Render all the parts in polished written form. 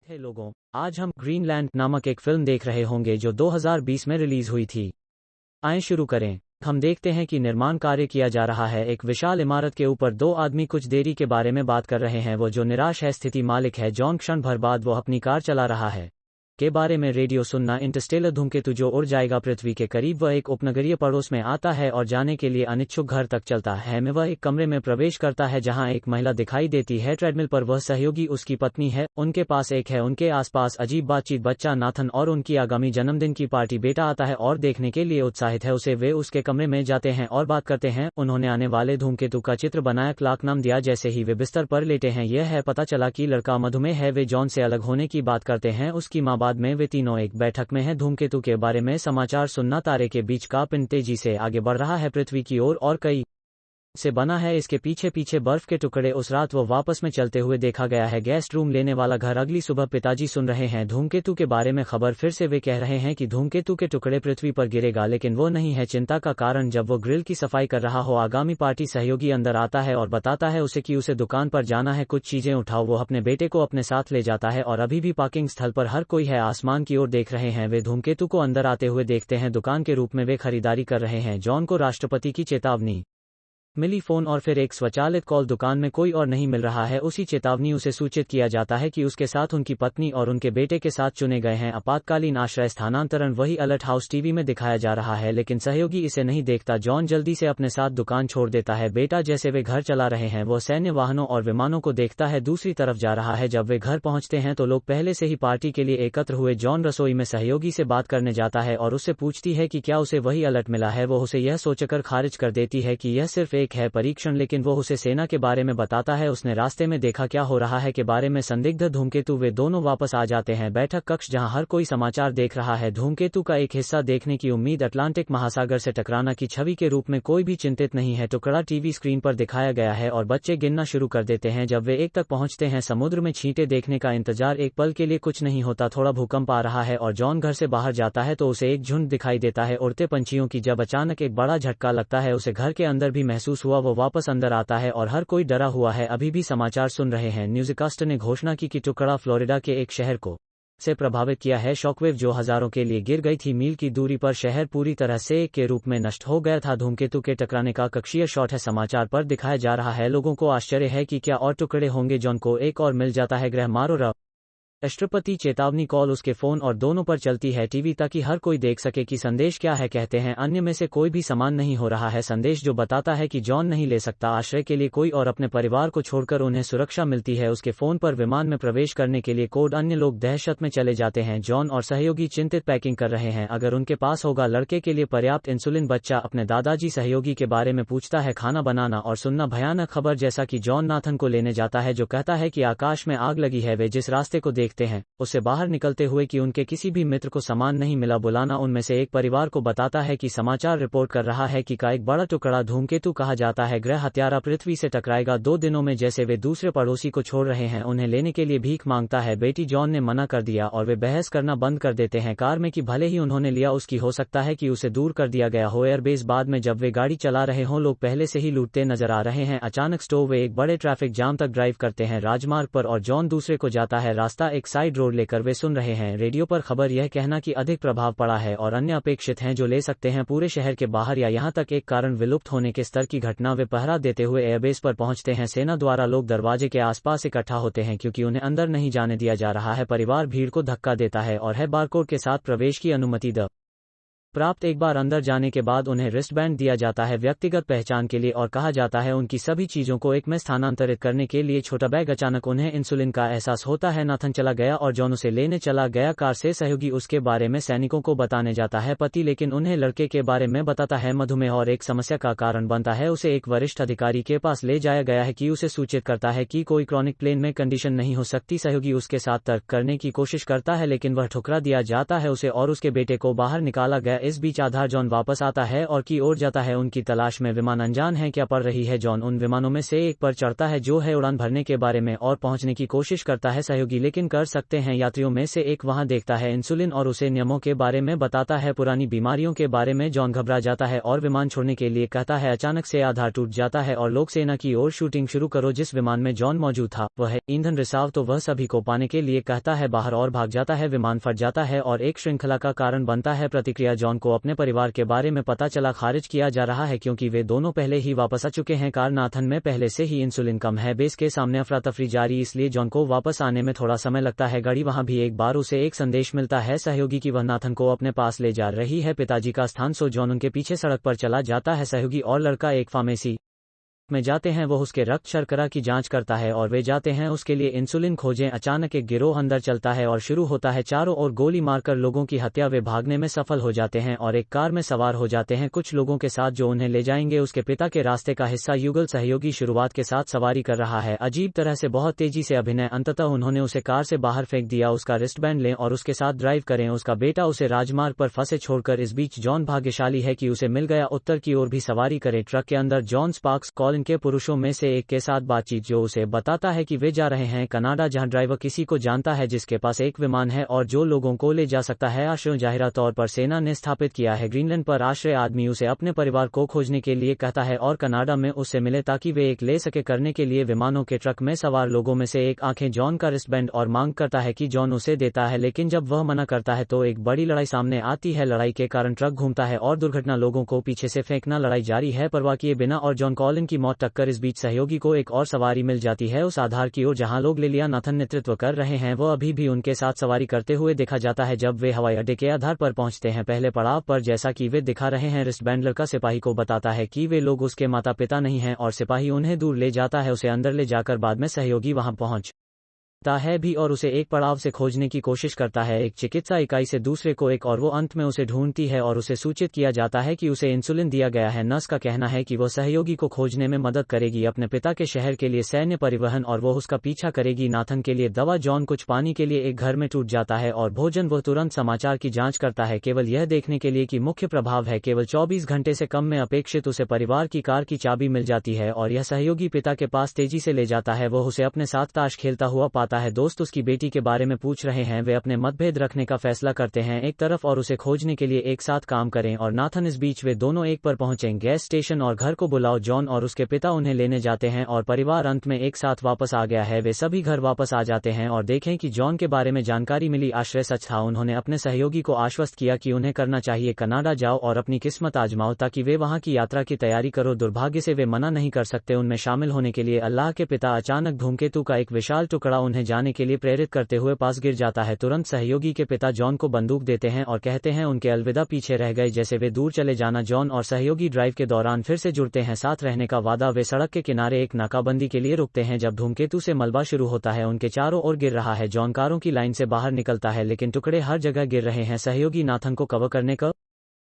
हे लोगों, आज हम ग्रीनलैंड नामक एक फिल्म देख रहे होंगे जो 2020 में रिलीज हुई थी। आइए शुरू करें। हम देखते हैं कि निर्माण कार्य किया जा रहा है। एक विशाल इमारत के ऊपर दो आदमी कुछ देरी के बारे में बात कर रहे हैं। वो जो निराश है, स्थिति मालिक है जॉन, क्षण भर बाद वो अपनी कार चला रहा है के बारे में रेडियो सुनना। इंटरस्टेलर धूमकेतु जो उड़ जाएगा पृथ्वी के करीब। वह एक उपनगरीय पड़ोस में आता है और जाने के लिए अनिच्छुक घर तक चलता है। में वह एक कमरे में प्रवेश करता है जहां एक महिला दिखाई देती है। ट्रेडमिल पर वह सहयोगी उसकी पत्नी है। उनके पास एक है। उनके आसपास अजीब बातचीत, बच्चा नाथन और उनकी आगामी जन्मदिन की पार्टी। बेटा आता है और देखने के लिए उत्साहित है उसे। वे उसके कमरे में जाते हैं और बात करते हैं। उन्होंने आने वाले धूमकेतु का चित्र बनाया, क्लार्क नाम दिया। जैसे ही वे बिस्तर पर लेटे हैं, यह है पता चला कि लड़का मधुमेह है। वे जॉन से अलग होने की बात करते हैं। उसकी माँ बाद में वे तीनों एक बैठक में हैं। धूमकेतु के बारे में समाचार सुनना। तारे के बीच का पिंड तेजी से आगे बढ़ रहा है पृथ्वी की ओर और कई से बना है। इसके पीछे पीछे बर्फ के टुकड़े। उस रात वो वापस में चलते हुए देखा गया है। गेस्ट रूम लेने वाला घर। अगली सुबह पिताजी सुन रहे हैं धूमकेतु के बारे में खबर। फिर से वे कह रहे हैं कि धूमकेतु के टुकड़े पृथ्वी पर गिरेगा, लेकिन वो नहीं है चिंता का कारण। जब वो ग्रिल की सफाई कर रहा हो, आगामी पार्टी सहयोगी अंदर आता है और बताता है उसे कि उसे दुकान पर जाना है, कुछ चीजें उठाओ। वो अपने बेटे को अपने साथ ले जाता है और अभी भी पार्किंग स्थल पर हर कोई है। आसमान की ओर देख रहे हैं। वे धूमकेतु को अंदर आते हुए देखते हैं। दुकान के रूप में वे खरीदारी कर रहे हैं। जॉन को राष्ट्रपति की चेतावनी मिली। फोन और फिर एक स्वचालित कॉल। दुकान में कोई और नहीं मिल रहा है। उसी चेतावनी उसे सूचित किया जाता है कि उसके साथ उनकी पत्नी और उनके बेटे के साथ चुने गए हैं आपातकालीन आश्रय स्थानांतरण। वही अलर्ट हाउस टीवी में दिखाया जा रहा है, लेकिन सहयोगी इसे नहीं देखता। जॉन जल्दी से अपने साथ दुकान छोड़ देता है। बेटा जैसे वे घर चला रहे हैं, वो सैन्य वाहनों और विमानों को देखता है, दूसरी तरफ जा रहा है। जब वे घर पहुंचते हैं तो लोग पहले से ही पार्टी के लिए एकत्र हुए। जॉन रसोई में सहयोगी से बात करने जाता है और उससे पूछती है कि क्या उसे वही अलर्ट मिला है। वो उसे यह सोचकर खारिज कर देती है कि यह सिर्फ एक है परीक्षण, लेकिन वो उसे सेना के बारे में बताता है। उसने रास्ते में देखा क्या हो रहा है के बारे में। संदिग्ध धूमकेतु। वे दोनों वापस आ जाते हैं बैठक कक्ष जहां हर कोई समाचार देख रहा है। धूमकेतु का एक हिस्सा देखने की उम्मीद। अटलांटिक महासागर से टकराना की छवि के रूप में कोई भी चिंतित नहीं है। टुकड़ा टीवी स्क्रीन पर दिखाया गया है और बच्चे गिनना शुरू कर देते हैं। जब वे एक तक पहुंचते हैं, समुद्र में छींटे देखने का इंतजार। एक पल के लिए कुछ नहीं होता। थोड़ा भूकंप आ रहा है और जॉन घर से बाहर जाता है तो उसे एक झुंड दिखाई देता है उड़ते पंछियों की। जब अचानक एक बड़ा झटका लगता है, उसे घर के अंदर भी महसूस हुआ। वो वापस अंदर आता है और हर कोई डरा हुआ है। अभी भी समाचार सुन रहे हैं। न्यूज़कास्टर ने घोषणा की कि टुकड़ा फ्लोरिडा के एक शहर को से प्रभावित किया है। शॉकवेव जो हजारों के लिए गिर गई थी मील की दूरी पर, शहर पूरी तरह से एक के रूप में नष्ट हो गया था। धूमकेतु के टकराने का कक्षीय शॉट है, समाचार पर दिखाया जा रहा है। लोगों को आश्चर्य है कि क्या और टुकड़े होंगे। जॉन को एक और मिल जाता है। ग्रह मारो राष्ट्रपति चेतावनी कॉल उसके फोन और दोनों पर चलती है टीवी ताकि हर कोई देख सके कि संदेश क्या है। कहते हैं अन्य में से कोई भी समान नहीं हो रहा है। संदेश जो बताता है कि जॉन नहीं ले सकता आश्रय के लिए कोई और अपने परिवार को छोड़कर उन्हें सुरक्षा मिलती है। उसके फोन पर विमान में प्रवेश करने के लिए कोड। अन्य लोग दहशत में चले जाते हैं। जॉन और सहयोगी चिंतित पैकिंग कर रहे हैं। अगर उनके पास होगा लड़के के लिए पर्याप्त इंसुलिन। बच्चा अपने दादाजी सहयोगी के बारे में पूछता है। खाना बनाना और सुनना भयानक खबर जैसा कि जॉन नाथन को लेने जाता है जो कहता है कि आकाश में आग लगी है। वे जिस रास्ते को देखते हैं उससे बाहर निकलते हुए कि उनके किसी भी मित्र को सामान नहीं मिला। बुलाना उनमें से एक परिवार को बताता है कि समाचार रिपोर्ट कर रहा है कि का एक बड़ा टुकड़ा धूमकेतु कहा जाता है ग्रह हत्यारा पृथ्वी से टकराएगा 2 दिनों में। जैसे वे दूसरे पड़ोसी को छोड़ रहे हैं, उन्हें लेने के लिए भीख मांगता है। बेटी जॉन ने मना कर दिया और वे बहस करना बंद कर देते हैं कार में कि भले ही उन्होंने लिया, उसकी हो सकता है कि उसे दूर कर दिया गया हो एयरबेस। बाद में जब वे गाड़ी चला रहे हों, लोग पहले से ही लूटते नजर आ रहे हैं। अचानक स्टोव। वे एक बड़े ट्रैफिक जाम तक ड्राइव करते हैं राजमार्ग पर और जॉन दूसरे को जाता है रास्ता एक साइड रोड लेकर। वे सुन रहे हैं रेडियो पर खबर, यह कहना कि अधिक प्रभाव पड़ा है और अन्य अपेक्षित हैं जो ले सकते हैं पूरे शहर के बाहर या यहां तक एक कारण विलुप्त होने के स्तर की घटना। वे पहरा देते हुए एयरबेस पर पहुंचते हैं। सेना द्वारा लोग दरवाजे के आसपास इकट्ठा होते हैं क्योंकि उन्हें अंदर नहीं जाने दिया जा रहा है। परिवार भीड़ को धक्का देता है और है बारकोड के साथ प्रवेश की अनुमति प्राप्त। एक बार अंदर जाने के बाद उन्हें रिस्टबैंड दिया जाता है व्यक्तिगत पहचान के लिए और कहा जाता है उनकी सभी चीजों को एक में स्थानांतरित करने के लिए छोटा बैग। अचानक उन्हें इंसुलिन का एहसास होता है। नाथन चला गया और जॉन उसे लेने चला गया कार से। सहयोगी उसके बारे में सैनिकों को बताने जाता है पति, लेकिन उन्हें लड़के के बारे में बताता है मधुमेह और एक समस्या का कारण बनता है। उसे एक वरिष्ठ अधिकारी के पास ले जाया गया है कि उसे सूचित करता है कि कोई क्रॉनिक प्लेन में कंडीशन नहीं हो सकती। सहयोगी उसके साथ तर्क करने की कोशिश करता है लेकिन वह ठुकरा दिया जाता है। उसे और उसके बेटे को बाहर निकाला गया। इस बीच आधार जॉन वापस आता है और की ओर जाता है उनकी तलाश में। विमान अनजान है क्या पड़ रही है। जॉन उन विमानों में से एक पर चढ़ता है जो है उड़ान भरने के बारे में और पहुंचने की कोशिश करता है सहयोगी लेकिन कर सकते हैं। यात्रियों में से एक वहां देखता है इंसुलिन और उसे नियमों के बारे में बताता है, पुरानी बीमारियों के बारे में। जॉन घबरा जाता है और विमान छोड़ने के लिए कहता है। अचानक से आधार टूट जाता है और लोग सेना की ओर शूटिंग शुरू करो। जिस विमान में जॉन मौजूद था वह है ईंधन रिसाव, तो वह सभी को पाने के लिए कहता है बाहर और भाग जाता है। विमान फट जाता है और एक श्रृंखला का कारण बनता है। प्रतिक्रिया जॉन को अपने परिवार के बारे में पता चला खारिज किया जा रहा है क्योंकि वे दोनों पहले ही वापस आ चुके हैं। कार नाथन में पहले से ही इंसुलिन कम है। बेस के सामने अफरा तफरी जारी, इसलिए जॉन को वापस आने में थोड़ा समय लगता है। गाड़ी वहां भी एक बार उसे एक संदेश मिलता है सहयोगी की वह नाथन को अपने पास ले जा रही है, पिताजी का स्थान। सो जॉन उनके पीछे सड़क पर चला जाता है। सहयोगी और लड़का एक फार्मेसी में जाते हैं। वो उसके रक्त शर्करा की जांच करता है और वे जाते हैं उसके लिए इंसुलिन खोजें। अचानक एक गिरोह अंदर चलता है और शुरू होता है चारों ओर गोली मारकर लोगों की हत्या। वे भागने में सफल हो जाते हैं और एक कार में सवार हो जाते हैं कुछ लोगों के साथ जो उन्हें ले जाएंगे उसके पिता के रास्ते का हिस्सा। युगल सहयोगी शुरुआत के साथ सवारी कर रहा है, अजीब तरह से बहुत तेजी से अभिनय। अंततः उन्होंने उसे कार से बाहर फेंक दिया। उसका रिस्टबैंड लें और उसके साथ ड्राइव करें। उसका बेटा उसे राजमार्ग पर फंसे छोड़कर। इस बीच जॉन भाग्यशाली है कि उसे मिल गया उत्तर की ओर भी सवारी करें। ट्रक के अंदर जॉन स्पार्क्स कॉलिन के पुरुषों में से एक के साथ बातचीत जो उसे बताता है कि वे जा रहे हैं कनाडा, जहां ड्राइवर किसी को जानता है जिसके पास एक विमान है और जो लोगों को ले जा सकता है। आश्रय जाहिरा तौर पर सेना ने स्थापित किया है। ग्रीनलैंड पर आश्रय आदमी उसे अपने परिवार को खोजने के लिए कहता है और कनाडा में उससे मिले ताकि वे एक ले सके करने के लिए विमानों के ट्रक में सवार लोगों में से एक आंखें जॉन का रिस्टबैंड और मांग करता है कि जॉन उसे देता है, लेकिन जब वह मना करता है तो एक बड़ी लड़ाई सामने आती है। लड़ाई के कारण ट्रक घूमता है और दुर्घटना लोगों को पीछे से फेंकना। लड़ाई जारी है परवाह किए बिना और जॉन कॉलिन की मौत टक्कर। इस बीच सहयोगी को एक और सवारी मिल जाती है उस आधार की ओर जहां लोग लिलिया नाथन नेतृत्व कर रहे हैं। वो अभी भी उनके साथ सवारी करते हुए देखा जाता है जब वे हवाई अड्डे के आधार पर पहुंचते हैं। पहले पड़ाव पर जैसा कि वे दिखा रहे हैं, रिस्टबैंड लड़का सिपाही को बताता है कि वे लोग उसके माता पिता नहीं हैं और सिपाही उन्हें दूर ले जाता है, उसे अंदर ले जाकर। बाद में सहयोगी वहां पहुंच है भी और उसे एक पड़ाव से खोजने की कोशिश करता है, एक चिकित्सा इकाई से दूसरे को एक, और वो अंत में उसे ढूंढती है और उसे सूचित किया जाता है कि उसे इंसुलिन दिया गया है। नर्स का कहना है कि वो सहयोगी को खोजने में मदद करेगी, अपने पिता के शहर के लिए सैन्य परिवहन, और वो उसका पीछा करेगी। नाथन के लिए दवा, जॉन कुछ पानी के लिए एक घर में टूट जाता है और भोजन। वो तुरंत समाचार की जांच करता है केवल यह देखने के लिए कि मुख्य प्रभाव है। केवल 24 घंटे से कम में अपेक्षित उसे परिवार की कार की चाबी मिल जाती है और यह सहयोगी पिता के पास तेजी से ले जाता है। वो उसे अपने साथ ताश खेलता हुआ पाता है। दोस्त उसकी बेटी के बारे में पूछ रहे हैं। वे अपने मतभेद रखने का फैसला करते हैं एक तरफ और उसे खोजने के लिए एक साथ काम करें। और नाथन इस बीच वे दोनों एक पर पहुंचें, गैस स्टेशन और घर को बुलाओ। जॉन और उसके पिता उन्हें लेने जाते हैं और परिवार अंत में एक साथ वापस आ गया है। वे सभी घर वापस आ जाते हैं और देखें कि जॉन के बारे में जानकारी मिली। आश्रय सच था। उन्होंने अपने सहयोगी को आश्वस्त किया कि उन्हें करना चाहिए, कनाडा जाओ और अपनी किस्मत आजमाओ ताकि वे वहां की यात्रा की तैयारी करो। दुर्भाग्य से वे मना नहीं कर सकते उनमें शामिल होने के लिए। अल्लाह के पिता अचानक धूमकेतु का एक विशाल टुकड़ा उन्हें जाने के लिए प्रेरित करते हुए पास गिर जाता है। तुरंत सहयोगी के पिता जॉन को बंदूक देते हैं और कहते हैं उनके अलविदा पीछे रह गए जैसे वे दूर चले जाना। जॉन और सहयोगी ड्राइव के दौरान फिर से जुड़ते हैं, साथ रहने का वादा। वे सड़क के किनारे एक नाकाबंदी के लिए रुकते हैं जब धूमकेतु से मलबा शुरू होता है, उनके चारों ओर गिर रहा है। जॉन कारों की लाइन से बाहर निकलता है लेकिन टुकड़े हर जगह गिर रहे हैं। सहयोगी नाथन को कवर करने का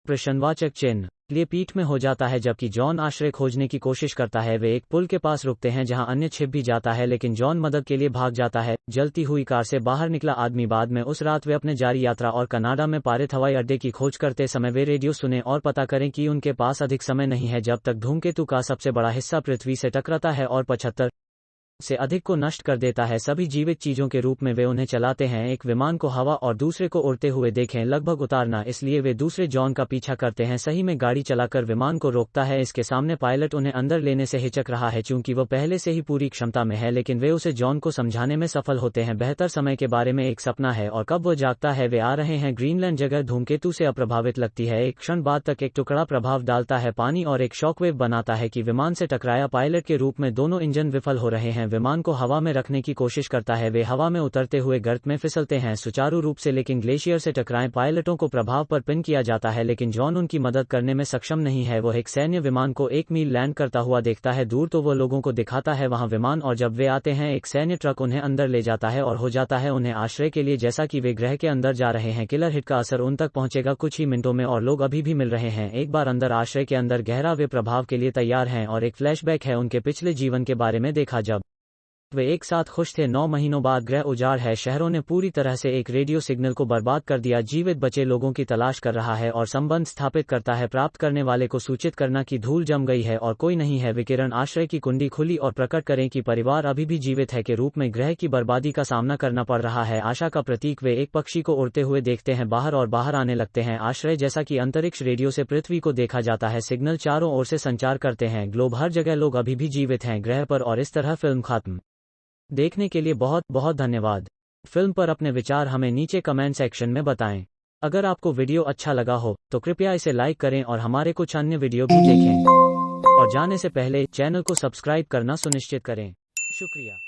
प्रश्नवाचक चिन्ह लिए पीठ में हो जाता है जबकि जॉन आश्रय खोजने की कोशिश करता है। वे एक पुल के पास रुकते हैं जहां अन्य छिप भी जाता है लेकिन जॉन मदद के लिए भाग जाता है। जलती हुई कार से बाहर निकला आदमी। बाद में उस रात वे अपने जारी यात्रा और कनाडा में पारित हवाई अड्डे की खोज करते समय वे रेडियो सुने और पता करें कि उनके पास अधिक समय नहीं है जब तक धूमकेतु का सबसे बड़ा हिस्सा पृथ्वी से टकराता है और 75 से अधिक को नष्ट कर देता है। सभी जीवित चीजों के रूप में वे उन्हें चलाते हैं, एक विमान को हवा और दूसरे को उड़ते हुए देखें, लगभग उतारना। इसलिए वे दूसरे जॉन का पीछा करते हैं। सही में गाड़ी चलाकर विमान को रोकता है। इसके सामने पायलट उन्हें अंदर लेने से हिचक रहा है क्योंकि वो पहले से ही पूरी क्षमता में है, लेकिन वे उसे जॉन को समझाने में सफल होते हैं। बेहतर समय के बारे में एक सपना है और कब वो जागता है। वे आ रहे हैं। ग्रीनलैंड जगह धूमकेतु से अप्रभावित लगती है। एक क्षण बाद तक एक टुकड़ा प्रभाव डालता है पानी और एक शॉकवेव बनाता है कि विमान से टकराया। पायलट के रूप में दोनों इंजन विफल हो रहे हैं। विमान को हवा में रखने की कोशिश करता है। वे हवा में उतरते हुए गर्त में फिसलते हैं सुचारू रूप से, लेकिन ग्लेशियर से टकराएं। पायलटों को प्रभाव पर पिन किया जाता है लेकिन जॉन उनकी मदद करने में सक्षम नहीं है। वो एक सैन्य विमान को 1 मील लैंड करता हुआ देखता है दूर, तो वो लोगों को दिखाता है वहां विमान, और जब वे आते हैं एक सैन्य ट्रक उन्हें अंदर ले जाता है और हो जाता है उन्हें आश्रय के लिए। जैसा कि वे ग्रह के अंदर जा रहे हैं, किलर हिट का असर उन तक पहुंचेगा कुछ ही मिनटों में और लोग अभी भी मिल रहे हैं। एक बार अंदर आश्रय के अंदर गहरा वे प्रभाव के लिए तैयार हैं और एक फ्लैशबैक है उनके पिछले जीवन के बारे में देखा जब वे एक साथ खुश थे। 9 महीनों बाद ग्रह उजाड़ है, शहरों ने पूरी तरह से एक रेडियो सिग्नल को बर्बाद कर दिया। जीवित बचे लोगों की तलाश कर रहा है और संबंध स्थापित करता है। प्राप्त करने वाले को सूचित करना कि धूल जम गई है और कोई नहीं है। विकिरण आश्रय की कुंडी खुली और प्रकट करें कि परिवार अभी भी जीवित है के रूप में ग्रह की बर्बादी का सामना करना पड़ रहा है। आशा का प्रतीक वे एक पक्षी को उड़ते हुए देखते हैं बाहर और बाहर आने लगते हैं। आश्रय जैसा कि अंतरिक्ष रेडियो से पृथ्वी को देखा जाता है। सिग्नल चारों ओर से संचार करते हैं। ग्लोब हर जगह लोग अभी भी जीवित हैं ग्रह पर और इस तरह फिल्म खत्म। देखने के लिए बहुत बहुत धन्यवाद। फिल्म पर अपने विचार हमें नीचे कमेंट सेक्शन में बताएं। अगर आपको वीडियो अच्छा लगा हो तो कृपया इसे लाइक करें और हमारे कुछ अन्य वीडियो भी देखें। और जाने से पहले चैनल को सब्सक्राइब करना सुनिश्चित करें। शुक्रिया।